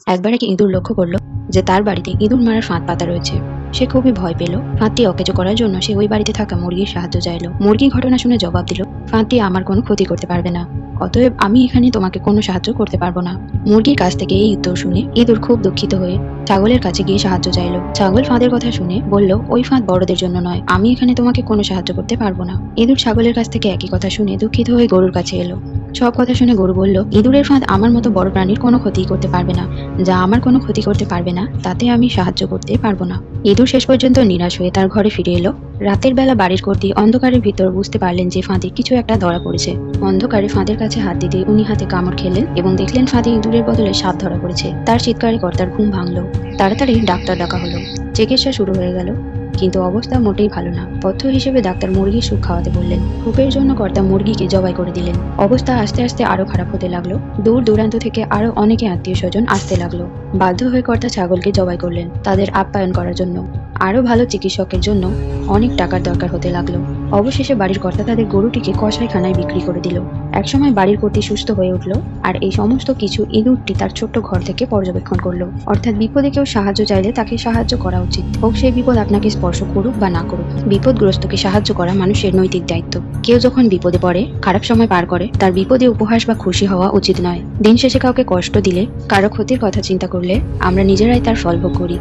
একবার এক ইঁদুর লক্ষ্য করলো যে তার বাড়িতে ইঁদুর মারার ফাঁদ পাতা রয়েছে। সে খুবই ভয় পেল। ফাঁদটি অকেজো করার জন্য সে ওই বাড়িতে থাকা মুরগির সাহায্য চাইল। মুরগি ঘটনা শুনে জবাব দিল, ফাঁদটি আমার কোনো ক্ষতি করতে পারবে না, অতএব আমি এখানে তোমাকে কোনো সাহায্য করতে পারবো না। মুরগির কাছ থেকে এই উত্তর শুনে ইঁদুর খুব দুঃখিত হয়ে ছাগলের কাছে গিয়ে সাহায্য চাইল। ছাগল ফাঁদের কথা শুনে বলল, ওই ফাঁদ বড়দের জন্য নয়, আমি এখানে তোমাকে কোনো সাহায্য করতে পারবো না। ইঁদুর ছাগলের কাছ থেকে একই কথা শুনে দুঃখিত হয়ে গরুর কাছে এলো। সব কথা শুনে গরু বলল, ইঁদুরের ফাঁদ আমার মতো বড় প্রাণীর কোনো ক্ষতি করতে পারবে না, যা আমার কোনো ক্ষতি করতে পারবে না তাতে আমি সাহায্য করতে পারবো না। ইঁদুর শেষ পর্যন্ত নিরাশ হয়ে তার ঘরে ফিরে এলো। রাতের বেলা বাড়ির কর্ত্রী অন্ধকারের ভিতর বুঝতে পারলেন যে ফাঁদে কিছু একটা ধরা পড়েছে। অন্ধকারে ফাঁদের কাছে হাত দিতে উনি হাতে কামড় খেলেন এবং দেখলেন ফাঁদে ইঁদুরের বদলে সাপ ধরা পড়েছে। তার চিৎকারে কর্তার ঘুম ভাঙল। তাড়াতাড়ি ডাক্তার ডাকা হলো। চিকিৎসা শুরু হয়ে গেল, কিন্তু অবস্থা মোটেই ভালো না। পথ্য হিসেবে ডাক্তার মুরগির স্যুপ খাওয়াতে বললেন। স্যুপের জন্য কর্তা মুরগিকে জবাই করে দিলেন। অবস্থা আস্তে আস্তে আরো খারাপ হতে লাগলো। দূর দূরান্ত থেকে আরো অনেকে আত্মীয় স্বজন আসতে লাগলো। বাধ্য হয়ে কর্তা ছাগলকে জবাই করলেন তাদের আপ্যায়ন করার জন্য। আরো ভালো চিকিৎসকের জন্য অনেক টাকার দরকার হতে লাগলো। অবশেষে বাড়ির কর্তা তাদের গরুটিকে কসাইখানায় বিক্রি করে দিল। একসময় বাড়ির কর্ত্রী সুস্থ হয়ে উঠলো, আর এই সমস্ত কিছু ইঁদুরটি তার ছোট্ট ঘর থেকে পর্যবেক্ষণ করলো। অর্থাৎ বিপদে কেউ সাহায্য চাইলে তাকে সাহায্য করা উচিত, হোক সেই বিপদ আপনাকে স্পর্শ করুক বা না করুক। বিপদগ্রস্তকে সাহায্য করা মানুষের নৈতিক দায়িত্ব। কেউ যখন বিপদে পড়ে, খারাপ সময় পার করে, তার বিপদে উপহাস বা খুশি হওয়া উচিত নয়। দিন শেষে কাউকে কষ্ট দিলে, কারো ক্ষতির কথা চিন্তা করলে আমরা নিজেরাই তার ফল ভোগ করি।